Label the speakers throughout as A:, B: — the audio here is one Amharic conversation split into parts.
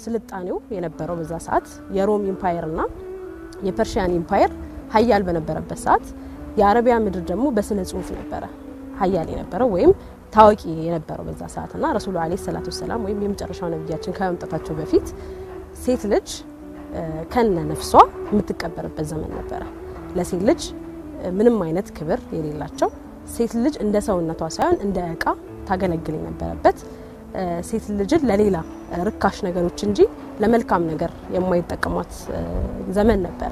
A: ስልጣኔው የነበረው በዛ ሰዓት የሮም ኢምፓየርና የፐርሺያን ኢምፓየር ሀያል በነበረበት ሰዓት የአረቢያ ምድር ደግሞ በስነ ጽሁፍ ነበረ ሀያል የነበረው ወይም ታዋቂ የነበረው በዛ ሰዓትና ረሱሉ አለይሂ ሰላቱ ሰላም ወይም የመጨረሻው ነብያችን ከመምጣታቸው በፊት ሴት ልጅ ከነ ነፍሷ የምትቀበርበት ዘመን ነበረ። ለሴት ልጅ ምንም አይነት ክብር የሌላቸው ሴት ልጅ እንደ ሰውነቷ ሳይሆን እንደ ዕቃ ታገለግል የነበረበት ሴት ልጅ ለሌላ ርካሽ ነገሮች እንጂ ለመልካም ነገር የማይጠቀሟት ዘመን ነበረ።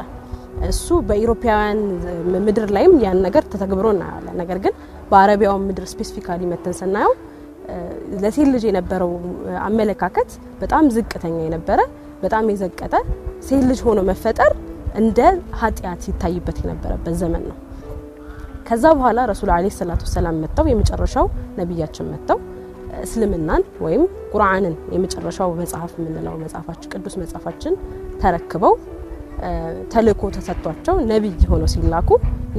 A: እሱ በኢሮፓውያን ምድር ላይም ያን ነገር ተተግብሮ እናያለን። ነገር ግን በአረቢያው ምድር ስፔሲፊካሊ መተን ስናየው ለሴት ልጅ የነበረው አመለካከት በጣም ዝቅተኛ የነበረ በጣም የዘቀጠ ሴት ልጅ ሆኖ መፈጠር እንደ ኃጢያት ይታይበት የነበረበት ዘመን ነው። ከዛ በኋላ ረሱል አለይሂ ሰላቱ ሰላም መጣው የመጨረሻው ነብያችን መጣው እስልምናን ወይም ቁርአንን የመጨረሻው መጽሐፍ ምንለው መጽሐፋችን ቅዱስ መጽሐፋችን ተረክበው ተልእኮ ተሰጥቷቸው ነብይ ሆነው ሲላኩ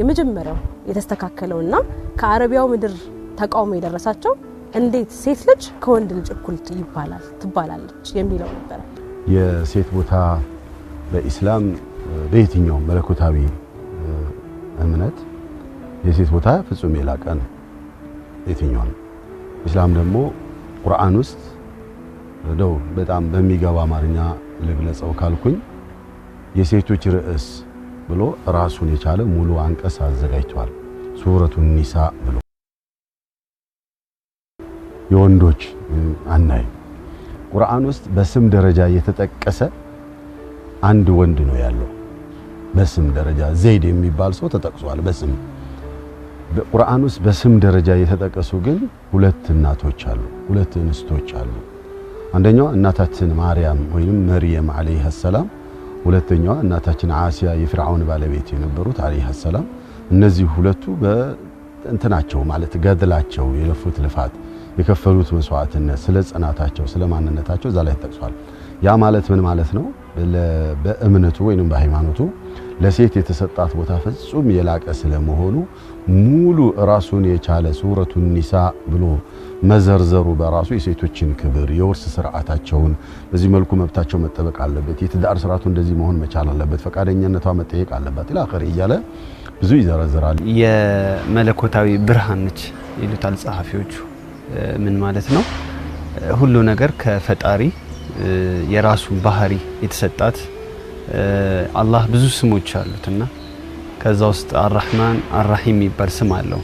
A: የመጀመሪያው የተስተካከለውና ከአረቢያው ምድር ተቃውሞ የደረሳቸው እንዴት ሴት ልጅ ከወንድ ልጅ እኩል ትባላለች የሚለው ነበር።
B: የሴት ቦታ በእስላም በየትኛው መለኮታዊ እምነት የሴት ቦታ ፍጹም የላቀ ነው። የትኛው ነው? እስላም ደግሞ ቁርአን ውስጥ ነው በጣም በሚገባ አማርኛ ለግለጸው ካልኩኝ የሴቶች ርዕስ ብሎ ራሱን የቻለ ሙሉ አንቀጽ አዘጋጅቷል። ሱረቱ ኒሳ ብሎ የወንዶች አናይ ቁርአን ውስጥ በስም ደረጃ የተጠቀሰ አንድ ወንድ ነው ያለው። በስም ደረጃ ዘይድ የሚባል ሰው ተጠቅሷል በስም። በቁርአን ውስጥ በስም ደረጃ የተጠቀሱ ግን ሁለት እናቶች አሉ፣ ሁለት እንስቶች አሉ። አንደኛዋ እናታችን ማርያም ወይም መርየም አለይሃ ሰላም፣ ሁለተኛዋ እናታችን አሲያ የፍርዓውን ባለቤት የነበሩት አለይሃ ሰላም። እነዚህ ሁለቱ በእንትናቸው ማለት ገድላቸው የለፉት ልፋት የከፈሉት መስዋዕትነት ስለ ጽናታቸው ስለ ማንነታቸው እዛ ላይ ተጠቅሷል። ያ ማለት ምን ማለት ነው? በእምነቱ ወይንም በሃይማኖቱ ለሴት የተሰጣት ቦታ ፍጹም የላቀ ስለመሆኑ ሙሉ ራሱን የቻለ ሱረቱ ኒሳ ብሎ መዘርዘሩ በራሱ የሴቶችን ክብር የውርስ ስርዓታቸውን በዚህ መልኩ መብታቸው መጠበቅ አለበት፣ የትዳር ስርዓቱ እንደዚህ መሆን መቻል አለበት፣ ፈቃደኛነቷ መጠየቅ አለበት ኢላኺ እያለ ብዙ ይዘረዝራል።
C: የመለኮታዊ ብርሃን ነች ይሉታል ጸሐፊዎቹ። ምን ማለት ነው? ሁሉ ነገር ከፈጣሪ የራሱ ባህሪ የተሰጣት አላህ ብዙ ስሞች አሉትና ከዛ ውስጥ አርራህማን አርራሂም የሚባል ስም አለው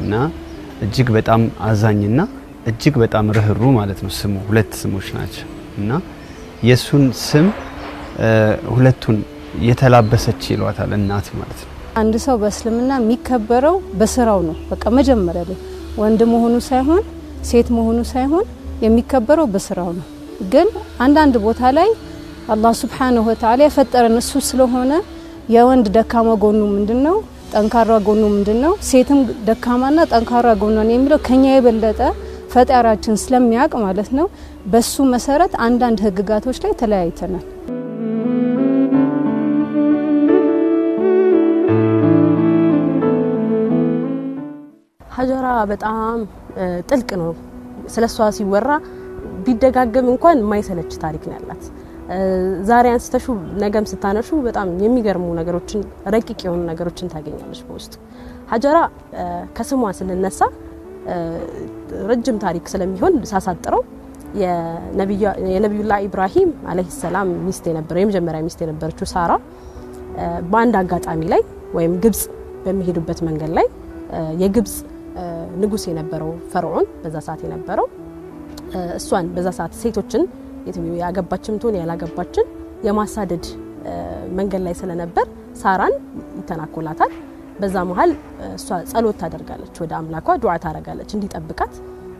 C: እና እጅግ በጣም አዛኝና እጅግ በጣም ርህሩ ማለት ነው። ስሙ ሁለት ስሞች ናቸው እና የሱን ስም ሁለቱን የተላበሰች ይሏታል እናት ማለት ነው።
D: አንድ ሰው በእስልምና የሚከበረው በስራው ነው። በቃ መጀመሪያ ላይ ወንድ መሆኑ ሳይሆን ሴት መሆኑ ሳይሆን የሚከበረው በስራው ነው። ግን አንዳንድ ቦታ ላይ አላህ Subhanahu Wa Ta'ala የፈጠረን እሱ ስለሆነ የወንድ ደካማ ጎኑ ምንድነው ጠንካራ ጎኑ ምንድነው ሴትም ደካማና ጠንካራ ጎኑ ነው የሚለው ከኛ የበለጠ ፈጣሪያችን ስለሚያውቅ ማለት ነው። በሱ መሰረት አንዳንድ ህግጋቶች ላይ ተለያይተናል።
A: ሀጀራ በጣም ጥልቅ ነው። ስለሷ ሲወራ ቢደጋገም እንኳን የማይሰለች ታሪክ ነው ያላት። ዛሬ አንስተሹ ነገም ስታነሹ በጣም የሚገርሙ ነገሮችን ረቂቅ የሆኑ ነገሮችን ታገኛለሽ በውስጡ። ሀጀራ ከስሟ ስንነሳ ረጅም ታሪክ ስለሚሆን ሳሳጥረው የነብዩላህ ኢብራሂም አለይሂ ሰላም ሚስት የነበረው የመጀመሪያ ሚስት የነበረችው ሳራ በአንድ አጋጣሚ ላይ ወይም ግብጽ በሚሄዱበት መንገድ ላይ የግብጽ ንጉስ የነበረው ፈርዖን በዛ ሰዓት የነበረው እሷን በዛ ሰዓት ሴቶችን ያገባችም ትሆን ያላገባችን የማሳደድ መንገድ ላይ ስለነበር ሳራን ይተናኮላታል። በዛ መሃል እሷ ጸሎት ታደርጋለች፣ ወደ አምላኳ ዱዓ ታረጋለች እንዲጠብቃት።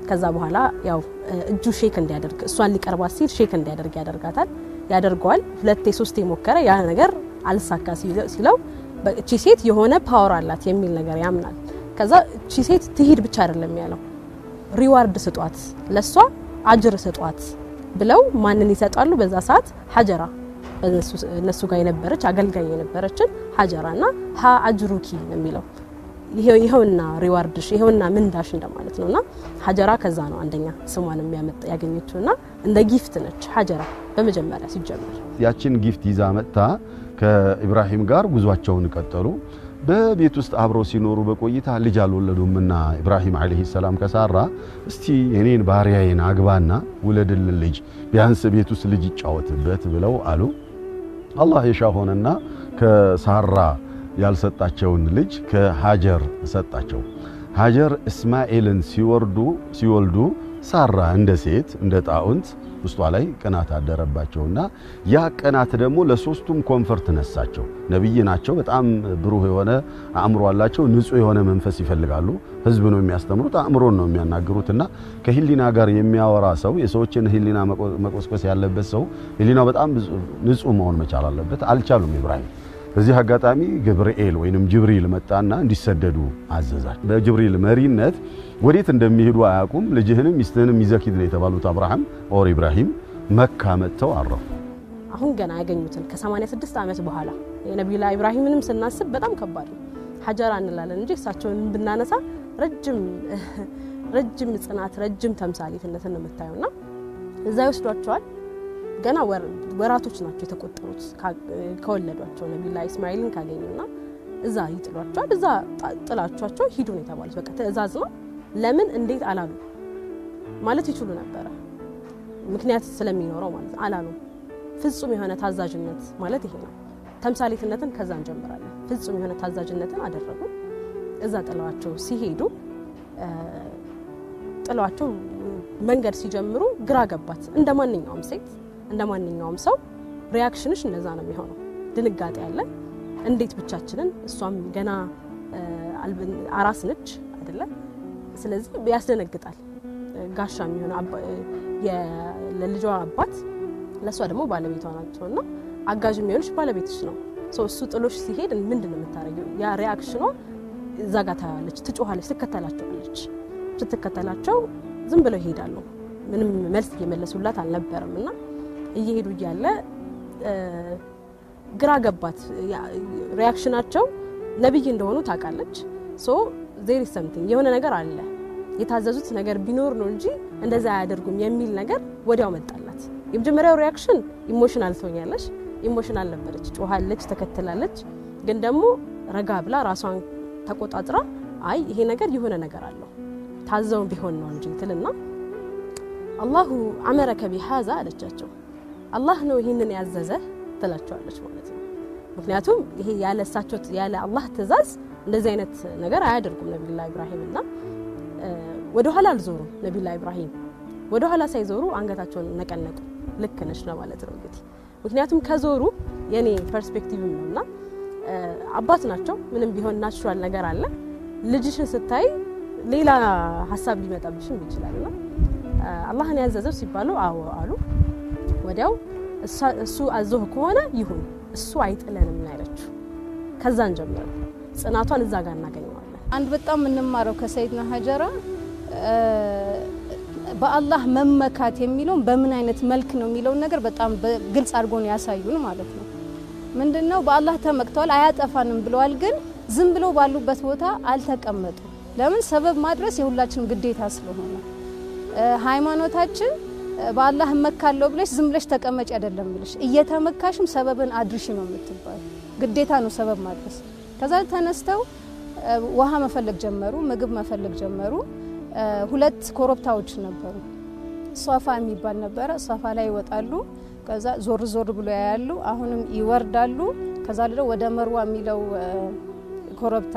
A: ከዛ በኋላ ያው እጁ ሼክ እንዲያደርግ እሷን ሊቀርባት ሲል ሼክ እንዲያደርግ ያደርገዋል። ሁለቴ ሶስቴ ሞከረ፣ ያ ነገር አልሳካ ሲለው እቺ ሴት የሆነ ፓወር አላት የሚል ነገር ያምናል። ከዛ እቺ ሴት ትሂድ ብቻ አይደለም ያለው ሪዋርድ ስጧት፣ ለሷ አጅር ስጧት ብለው ማንን ይሰጣሉ? በዛ ሰዓት ሀጀራ እነሱ ጋር የነበረች አገልጋይ የነበረችን ሀጀራና ሀ አጅሩኪ ነው የሚለው ይሄውና ሪዋርድሽ ይሄውና ምንዳሽ እንደማለት ነውና ሀጀራ ከዛ ነው አንደኛ ስሟን ያገኘችውና እንደ ጊፍት ነች ሀጀራ በመጀመሪያ ሲጀመር
B: ያችን ጊፍት ይዛ መጣ ከኢብራሂም ጋር ጉዟቸውን ቀጠሉ በቤት ውስጥ አብረው ሲኖሩ በቆይታ ልጅ አልወለዱምና ኢብራሂም አለይሂ ሰላም ከሳራ እስቲ እኔን ባሪያዬን አግባና ውለድልን ልጅ ቢያንስ ቤት ውስጥ ልጅ ይጫወትበት ብለው አሉ አላህ የሻሆነና ከሳራ ያልሰጣቸውን ልጅ ከሃጀር ሰጣቸው ሃጀር እስማኤልን ሲወልዱ ሳራ እንደ ሴት እንደ ጣውንት ውስጧ ላይ ቀናት አደረባቸውና ያ ቀናት ደግሞ ለሶስቱም ኮንፈርት ነሳቸው ነብይ ናቸው በጣም ብሩህ የሆነ አእምሮ አላቸው ንጹህ የሆነ መንፈስ ይፈልጋሉ ህዝብ ነው የሚያስተምሩት አእምሮን ነው የሚያናግሩትና ከህሊና ጋር የሚያወራ ሰው የሰዎችን ህሊና መቆስቆስ ያለበት ሰው ህሊናው በጣም ንጹህ መሆን መቻል አለበት አልቻሉም ኢብራሂም በዚህ አጋጣሚ ገብርኤል ወይንም ጅብሪል መጣና እንዲሰደዱ አዘዛቸው በጅብሪል መሪነት ወዴት እንደሚሄዱ አያውቁም ልጅህንም ሚስትህንም ይዘኪድ ነው የተባሉት አብርሃም ኦር ኢብራሂም መካ መጥተው አረፉ
A: አሁን ገና ያገኙትን ከ86 ዓመት በኋላ የነብዩላ ኢብራሂምንም ስናስብ በጣም ከባድ ነው ሀጀራ እንላለን እንጂ እሳቸውን ብናነሳ ረጅም ጽናት ረጅም ተምሳሌትነትን ነው የምታዩና እዛ ይወስዷቸዋል ገና ወራቶች ናቸው የተቆጠሩት ከወለዷቸው ነብዩላ እስማኤልን ካገኙና እዛ ይጥሏቸዋል እዛ ጥላቿቸው ሂዱ ነው የተባሉት በቃ ትዕዛዝ ነው ለምን እንዴት አላሉ ማለት ይችሉ ነበር ምክንያት ስለሚኖረው ማለት አላሉ ፍጹም የሆነ ታዛዥነት ማለት ይሄ ነው ተምሳሌትነትን ከዛ እንጀምራለን ፍጹም የሆነ ታዛዥነትን አደረጉ እዛ ጥላቸው ሲሄዱ ጥላቸው መንገድ ሲጀምሩ ግራ ገባት እንደማንኛውም ሴት እንደማንኛውም ሰው ሪአክሽንሽ እንደዛ ነው የሚሆነው ድንጋጤ ያለ እንዴት ብቻችንን እሷም ገና አራስ ነች አይደለ ስለዚህ ያስደነግጣል ጋሻ የሚሆነ ለልጇ አባት ለሷ ደግሞ ባለቤቷ ናቸውና አጋዥ የሚሆንሽ ባለቤትሽ ነው እሱ ጥሎሽ ሲሄድ ምንድነው የምታረጊው ያ ሪአክሽኗ እዛ ጋር ታያለች ትጮሃለች ስትከተላቸው ዝም ብለው ይሄዳሉ ምንም መልስ እየመለሱላት አልነበረምና እየሄዱ እያለ ግራ ገባት ሪአክሽናቸው ነብይ እንደሆኑ ታውቃለች there is something የሆነ ነገር አለ የታዘዙት ነገር ቢኖር ነው እንጂ እንደዛ ያደርጉም የሚል ነገር ወዲያው መጣላት የመጀመሪያው ሪአክሽን ኢሞሽናል ትሆኛለሽ ኢሞሽናል ነበረች ጮሃለች ተከተላለች ግን ደግሞ ረጋ ብላ ራሷን ተቆጣጥራ አይ ይሄ ነገር የሆነ ነገር አለው ታዘው ቢሆን ነው እንጂ ትልና አላሁ አመረከ ቢሃዛ አለቻቸው አላህ ነው ይሄንን ያዘዘ ትላቸዋለች ማለት ነው ምክንያቱም ይሄ ያለሳቸው ያለ አላህ ትእዛዝ እንደዚህ አይነት ነገር አያደርጉም ነብዩላ ኢብራሂምና ወደ ኋላ አልዞሩም ነብዩላ ኢብራሂም ወደ ኋላ ሳይዞሩ አንገታቸውን ነቀነቁ ልክ ነሽ ነው ማለት ነው እንግዲህ ምክንያቱም ከዞሩ የኔ ፐርስፔክቲቭም ነውና አባት ናቸው ምንም ቢሆን ናቹራል ነገር አለ ልጅሽን ስታይ ሌላ ሐሳብ ሊመጣብሽም ይችላልና አላህን ያዘዘው ሲባሉ አዎ አሉ ወዲያው እሱ አዘው ከሆነ ይሁን እሱ አይጥለንም ያለችው ከዛን ጀምሮ ጽናቷን እዛ ጋር እናገኘዋለን
D: አንድ በጣም እንማረው ከሰይድና ሀጀራ በአላህ መመካት የሚለው በምን አይነት መልክ ነው የሚለው ነገር በጣም ግልጽ አድርጎ ነው ያሳዩን ማለት ነው ምንድነው በአላህ ተመክተዋል አያጠፋንም ብለዋል ግን ዝም ብለው ባሉበት ቦታ አልተቀመጡ ለምን ሰበብ ማድረስ የሁላችንም ግዴታ ስለሆነ ሃይማኖታችን በአላህ መካለው ብለሽ ዝም ብለሽ ተቀመጭ አይደለም ብለሽ እየተመካሽም ሰበብን አድርሽ ነው የምትባል ግዴታ ነው ሰበብ ማድረስ ከዛ ተነስተው ውሃ መፈለግ ጀመሩ ምግብ መፈለግ ጀመሩ ሁለት ኮረብታዎች ነበሩ ሷፋ የሚባል ነበር ሷፋ ላይ ይወጣሉ ከዛ ዞር ብሎ ያያሉ አሁንም ይወርዳሉ ከዛ ወደ መርዋ የሚለው ኮረብታ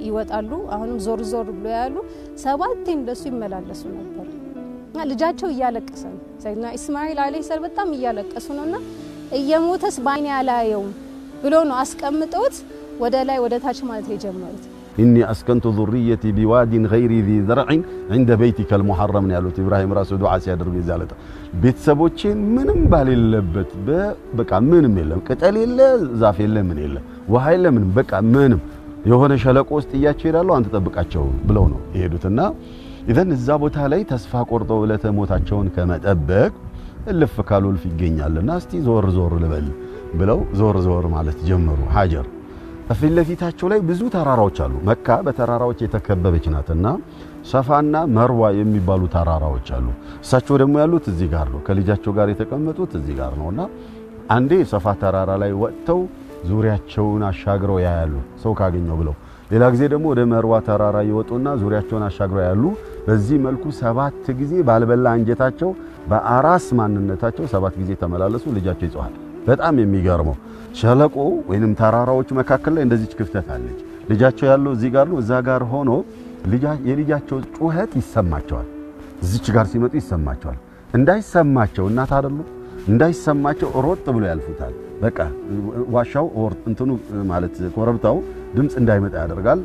D: ይወጣሉ አሁንም ዞር ብሎ ያያሉ ሰባቴ እንደሱ ይመላለሱ ነበር ልጃቸው እያለቀሰ ነው ሰይድና እስማኤል አለይሂ ሰላም በጣም እያለቀሱ ነውና እየሞተስ ባይኔ ያላየው ብሎ ነው አስቀምጠውት ወደ ላይ ወደ ታች ማለት የጀመሩት
B: إني أسكنت ذريتي بواد غير ذي زرع عند بيتك المحرم ያሉት ኢብራሂም ራሱ ዱዓ ሲያደርጉ ይዛለታ ቤተሰቦቼን ምንም ባልለበት በቃ ምንም የለም ቅጠል የለ ዛፍ የለ ምን የለ ውሃ የለ ምን በቃ ምንም የሆነ ሸለቆ ውስጥ እያቸው ይላሉ አንተ ጠብቃቸው ብለው ነው ይሄዱትና ኢዘን እዛ ቦታ ላይ ተስፋ ቆርጠው ለተሞታቸውን ከመጠበቅ እልፍ ካሉልፍ ይገኛልና እስቲ ዞር ልበል ብለው ዞር ማለት ጀመሩ ሀጀር በፊት ለፊታቸው ላይ ብዙ ተራራዎች አሉ። መካ በተራራዎች የተከበበች ናትና ሰፋና መርዋ የሚባሉ ተራራዎች አሉ። እሳቸው ደግሞ ያሉት እዚህ ጋር ነው። ከልጃቸው ጋር የተቀመጡት እዚህ ጋር ነውና አንዴ ሰፋ ተራራ ላይ ወጥተው ዙሪያቸውን አሻግረው ያያሉ ሰው ካገኘው ብለው፣ ሌላ ጊዜ ደግሞ ወደ መርዋ ተራራ ይወጡና ዙሪያቸውን አሻግረው ያያሉ። በዚህ መልኩ 7 ጊዜ ባልበላ አንጀታቸው በአራስ ማንነታቸው 7 ጊዜ ተመላለሱ። ልጃቸው ይጾሃል። በጣም የሚገርመው ሸለቆ ወይንም ተራራዎች መካከል ላይ እንደዚህ ክፍተት አለች። ልጃቸው ያለው እዚህ ጋር ነው። እዛ ጋር ሆኖ የልጃቸው ጩኸት ይሰማቸዋል። እዚች ጋር ሲመጡ ይሰማቸዋል። እንዳይሰማቸው እናት አይደሉ እንዳይሰማቸው ሮጥ ብሎ ያልፉታል። በቃ ዋሻው እንትኑ ማለት ኮረብታው ድምጽ እንዳይመጣ ያደርጋል።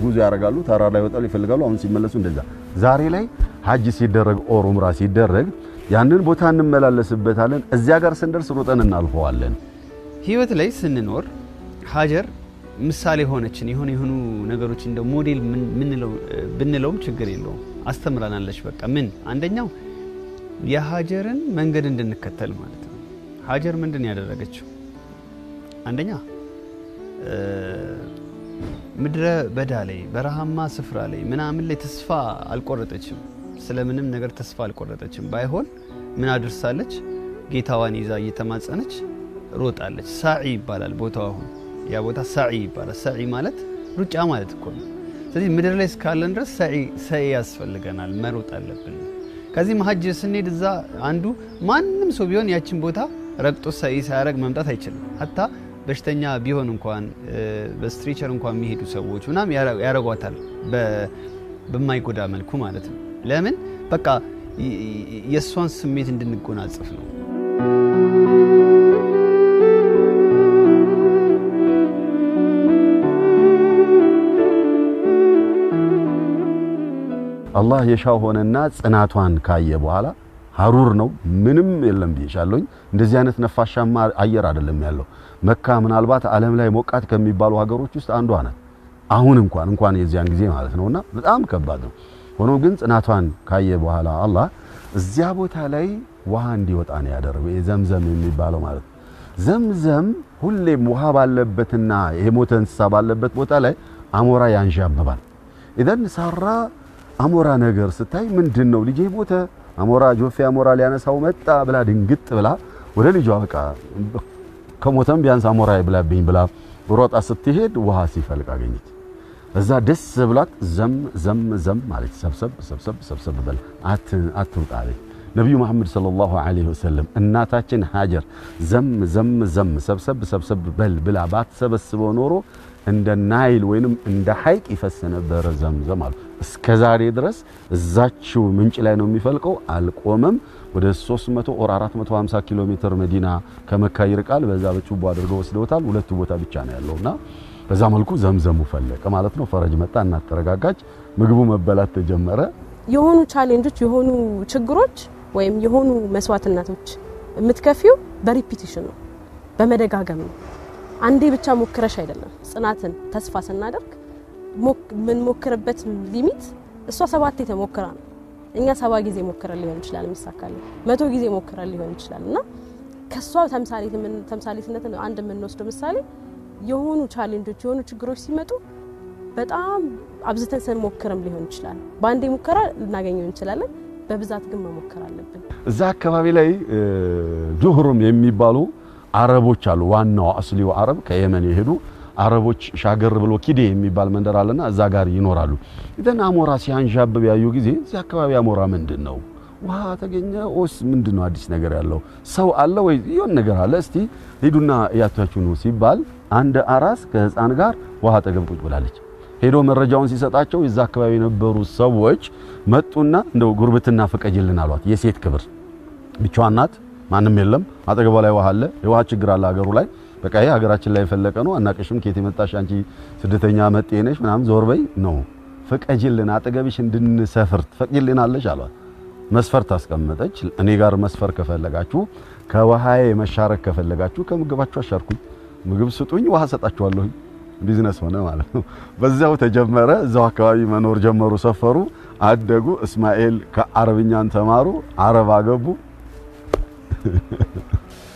B: ጉዞ ያደርጋሉ። ተራራ ላይ ወጣሉ ይፈልጋሉ። አሁን ሲመለሱ እንደዛ። ዛሬ ላይ ሐጅ ሲደረግ ኡምራ ሲደረግ ያንን ቦታ እንመላለስበታለን። እዚያ ጋር ስንደርስ ሮጠን እናልፈዋለን።
C: ህይወት ላይ ስንኖር ሀጀር ምሳሌ ሆነችን የሆኑ ነገሮች እንደ ሞዴል ብንለውም ችግር የለውም። አስተምራናለች። በቃ ምን አንደኛው የሀጀርን መንገድ እንድንከተል ማለት ነው። ሀጀር ምንድን ያደረገችው? አንደኛ ምድረ በዳ ላይ በረሃማ ስፍራ ላይ ምናምን ላይ ተስፋ አልቆረጠችም። ስለምንም ነገር ተስፋ አልቆረጠችም። ባይሆን ምን አድርሳለች? ጌታዋን ይዛ እየተማጸነች ሮጣለች። ሳዒ ይባላል ቦታው። አሁን ያ ቦታ ሳዒ ይባላል። ሳዒ ማለት ሩጫ ማለት እኮ ነው። ስለዚህ ምድር ላይ እስካለን ድረስ ሳዒ ያስፈልገናል፣ መሮጥ አለብን። ከዚህ ሐጅ ስንሄድ እዛ አንዱ ማንም ሰው ቢሆን ያችን ቦታ ረግጦ ሳዒ ሳያረግ መምጣት አይችልም። ሀታ በሽተኛ ቢሆን እንኳን በስትሬቸር እንኳን የሚሄዱ ሰዎች ምናምን ያረጓታል በማይጎዳ መልኩ ማለት ነው። ለምን? በቃ የሷን ስሜት እንድንጎናጽፍ ነው።
B: አላህ የሻው ሆነና ጽናቷን ካየ በኋላ ሐሩር ነው ምንም የለም ብዬሻለሁኝ። እንደዚህ አይነት ነፋሻማ አየር አይደለም ያለው። መካ ምናልባት ዓለም ላይ ሞቃት ከሚባሉ ሀገሮች ውስጥ አንዷ ናት። አሁን እንኳን የዚያን ጊዜ ማለት ነውና በጣም ከባድ ነው። ሆኖ ግን ጽናቷን ካየ በኋላ አላህ እዚያ ቦታ ላይ ውሃ እንዲወጣ ነው ያደረገው። የዘምዘም የሚባለው ማለት ዘምዘም ሁሌም ውሃ ባለበትና የሞተ እንስሳ ባለበት ቦታ ላይ አሞራ ያንዣብባል። ኢዘን ሳራ አሞራ ነገር ስታይ ምንድነው ልጄ ሞተ፣ አሞራ ጆፌ አሞራ ሊያነሳው መጣ ብላ ድንግጥ ብላ ወደ ልጇ በቃ ከሞተም ቢያንስ አሞራ ይብላብኝ ብላ ሮጣ ስትሄድ ውሃ ሲፈልቅ አገኘች። እዛ ደስ ብላት ዘም ማለት ሰብሰብ በል አትውጣ አለች። ነብዩ መሐመድ ሰለላሁ ዐለይሂ ወሰለም እናታችን ሀጀር ዘም ሰብሰብ በል ብላ ባትሰበስበው ኖሮ እንደ ናይል ወይንም እንደ ሐይቅ ይፈስ ነበር ዘምዘም አሉ። እስከዛሬ ድረስ እዛችው ምንጭ ላይ ነው የሚፈልቀው፣ አልቆመም። ወደ 300 or 450 ኪሎ ሜትር መዲና ከመካ ይርቃል። በዛ በቹቦ አድርገው ወስደውታል። ሁለቱ ቦታ ብቻ ነው ያለውና በዛ መልኩ ዘምዘሙ ፈለቀ ማለት ነው። ፈረጅ መጣ እና ተረጋጋች። ምግቡ መበላት ተጀመረ።
A: የሆኑ ቻሌንጆች የሆኑ ችግሮች ወይም የሆኑ መስዋዕትነቶች የምትከፊው በሪፒቲሽን ነው፣ በመደጋገም ነው። አንዴ ብቻ ሞክረሽ አይደለም። ጽናትን ተስፋ ስናደርግ ምን ሞክርበት ሊሚት እሷ 7 ተሞክራ ነው። እኛ 7 ጊዜ ሞክረን ሊሆን ይችላል የሚሳካልን፣ 100 ጊዜ ሞክረን ሊሆን ይችላልና ከሷ ተምሳሌትነትን አንድ የምንወስደው ምሳሌ የሆኑ ቻሌንጆች የሆኑ ችግሮች ሲመጡ በጣም አብዝተን ስንሞክርም ሊሆን ይችላል። በአንዴ ሙከራ ልናገኘው እንችላለን። በብዛት ግን መሞከር አለብን። እዛ
B: አካባቢ ላይ ጁህሩም የሚባሉ አረቦች አሉ። ዋናው አስሊው አረብ ከየመን የሄዱ አረቦች ሻገር ብሎ ኪዴ የሚባል መንደር አለና እዛ ጋር ይኖራሉ። ኢዘን አሞራ ሲያንዣብብ ያዩ ጊዜ እዚህ አካባቢ አሞራ ምንድነው? ውሃ ተገኘ ኦስ ምንድነው? አዲስ ነገር ያለው ሰው አለ ወይ? ይሁን ነገር አለ። እስቲ ሄዱና ያታችሁ ነው ሲባል አንድ አራስ ከህፃን ጋር ውሃ ተገብ ቁጭ ብላለች። ሄዶ መረጃውን ሲሰጣቸው እዛ አካባቢ የነበሩ ሰዎች መጡና እንደው ጉርብትና ፈቀጅልን አሏት። የሴት ክብር ብቻዋን ናት፣ ማንም የለም። አጠገቧ ላይ ውሃ አለ። የውሃ ችግር አለ ሀገሩ ላይ። በቃ ይሄ ሀገራችን ላይ ፈለቀ ነው። አናቀሽም ከየት የመጣሽ አንቺ ስደተኛ መጤ ነሽ ምናምን ዞር በይ ነው። ፈቀጅልን አጠገብሽ እንድንሰፍር ፈቅጅልናለሽ አሏት። መስፈርት አስቀመጠች። እኔ ጋር መስፈር ከፈለጋችሁ ከውሃዬ መሻረክ ከፈለጋችሁ ከምግባችሁ አሻርኩኝ፣ ምግብ ስጡኝ፣ ውሃ ሰጣችኋለሁ። ቢዝነስ ሆነ ማለት ነው። በዛው ተጀመረ። እዛው አካባቢ መኖር ጀመሩ፣ ሰፈሩ፣ አደጉ። እስማኤል ከአረብኛን ተማሩ፣ አረብ አገቡ።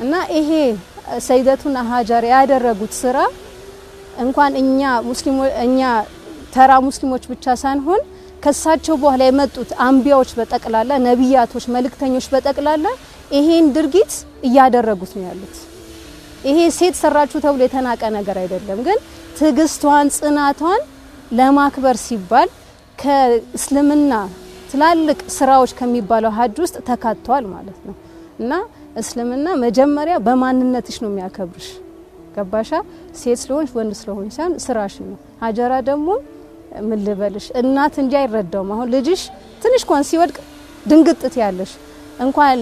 D: እና ይሄ ሰይደቱና ሀጀር ያደረጉት ስራ እንኳን እኛ ተራ ሙስሊሞች ብቻ ሳንሆን ከሳቸው በኋላ የመጡት አንቢያዎች በጠቅላላ ነብያቶች መልእክተኞች በጠቅላላ ይሄን ድርጊት እያደረጉት ነው ያሉት። ይሄ ሴት ሰራችሁ ተብሎ የተናቀ ነገር አይደለም፣ ግን ትግስቷን ጽናቷን ለማክበር ሲባል ከእስልምና ትላልቅ ስራዎች ከሚባለው ሀጅ ውስጥ ተካቷል ማለት ነው። እና እስልምና መጀመሪያ በማንነትሽ ነው የሚያከብርሽ። ገባሻ? ሴት ስለሆንሽ ወንድ ስለሆንሽ ሳይሆን ስራሽ ነው። ሀጀራ ደግሞ ምን ልበልሽ እናት እንጂ አይረዳውም። አሁን ልጅሽ ትንሽ እንኳን ሲወድቅ ድንግጥት ያለሽ እንኳን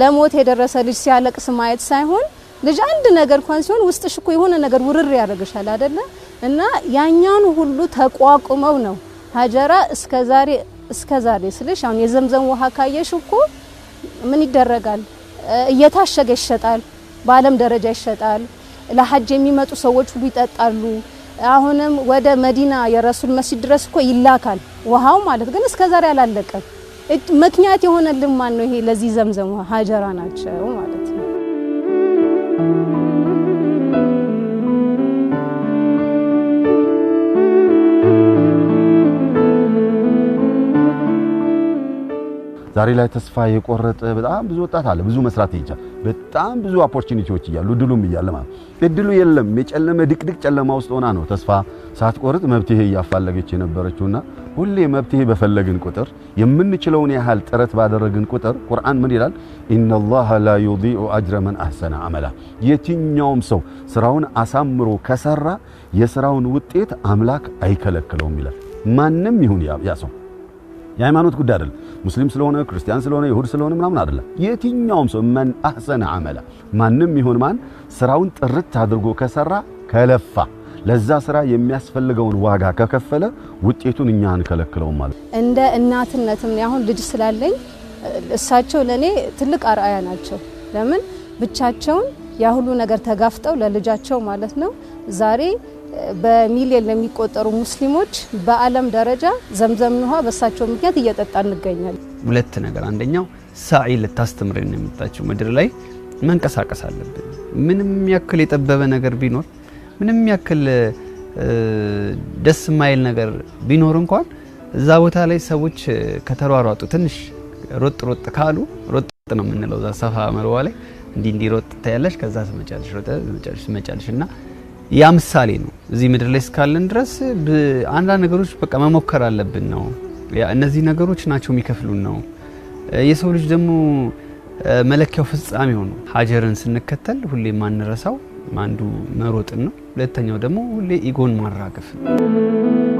D: ለሞት የደረሰ ልጅ ሲያለቅስ ማየት ሳይሆን ልጅ አንድ ነገር እንኳን ሲሆን ውስጥሽ እኮ የሆነ ነገር ውርር ያደርግሻል አይደለ? እና ያኛውን ሁሉ ተቋቁመው ነው ሀጀራ እስከዛሬ ስልሽ አሁን የዘምዘም ውሃ ካየሽ እኮ ምን ይደረጋል? እየታሸገ ይሸጣል፣ በአለም ደረጃ ይሸጣል። ለሐጅ የሚመጡ ሰዎች ሁሉ ይጠጣሉ። አሁንም ወደ መዲና የረሱል መስጂድ ድረስ እኮ ይላካል ውሃው ማለት ግን እስከዛሬ አላለቀም። ምክንያት የሆነልን ማን ነው? ይሄ ለዚህ ዘምዘም ውሃ ሀጀራ ናቸው ማለት ነው።
B: ዛሬ ላይ ተስፋ የቆረጠ በጣም ብዙ ወጣት አለ። ብዙ መስራት ይቻላል። በጣም ብዙ ኦፖርቹኒቲዎች እያሉ እድሉም እያለ ማለት እድሉ የለም። የጨለመ ድቅድቅ ጨለማ ውስጥ ሆና ነው ተስፋ ሳትቆርጥ መብትሄ እያፋለገች የነበረችውና ሁሌ መብትሄ በፈለግን ቁጥር የምንችለውን ያህል ጥረት ባደረግን ቁጥር ቁርአን ምን ይላል? ኢነላሃ ላ ዩዲኡ አጅረ መን አህሰነ አመላ። የትኛውም ሰው ስራውን አሳምሮ ከሰራ የስራውን ውጤት አምላክ አይከለክለውም ይላል። ማንም ይሁን ያ ሰው የሃይማኖት ጉዳይ አይደለም። ሙስሊም ስለሆነ ክርስቲያን ስለሆነ ይሁድ ስለሆነ ምናምን አይደለም። የትኛውም ሰው መን አህሰነ አመላ ማንም ይሁን ማን ስራውን ጥርት አድርጎ ከሰራ ከለፋ ለዛ ስራ የሚያስፈልገውን ዋጋ ከከፈለ ውጤቱን እኛ አንከለክለውም ማለት
D: እንደ እናትነትም አሁን ልጅ ስላለኝ እሳቸው ለኔ ትልቅ አርአያ ናቸው። ለምን ብቻቸውን ያ ሁሉ ነገር ተጋፍጠው ለልጃቸው ማለት ነው ዛሬ በሚሊዮን ለሚቆጠሩ ሙስሊሞች በአለም ደረጃ ዘምዘም ውሃ በሳቸው ምክንያት እየጠጣን እንገኛለን።
C: ሁለት ነገር፣ አንደኛው ሳዒ ልታስተምረን የመጣችው ምድር ላይ መንቀሳቀስ አለብን። ምንም ያክል የጠበበ ነገር ቢኖር ምንም ያክል ደስ ማይል ነገር ቢኖር እንኳን እዛ ቦታ ላይ ሰዎች ከተሯሯጡ ትንሽ ሮጥ ካሉ ሮጥ ነው የምንለው። እዛ ሰፋ መርዋ ላይ እንዲ ሮጥ ታያለሽ፣ ከዛ ትመጫለሽና ያ ምሳሌ ነው። እዚህ ምድር ላይ እስካለን ድረስ አንዳንድ ነገሮች በቃ መሞከር አለብን ነው። እነዚህ ነገሮች ናቸው የሚከፍሉን ነው። የሰው ልጅ ደግሞ መለኪያው ፍጻሜ ሆኖ ሀጀርን ስንከተል ሁሌ ማንረሳው አንዱ መሮጥን ነው። ሁለተኛው ደግሞ ሁሌ ኢጎን ማራገፍ ነው።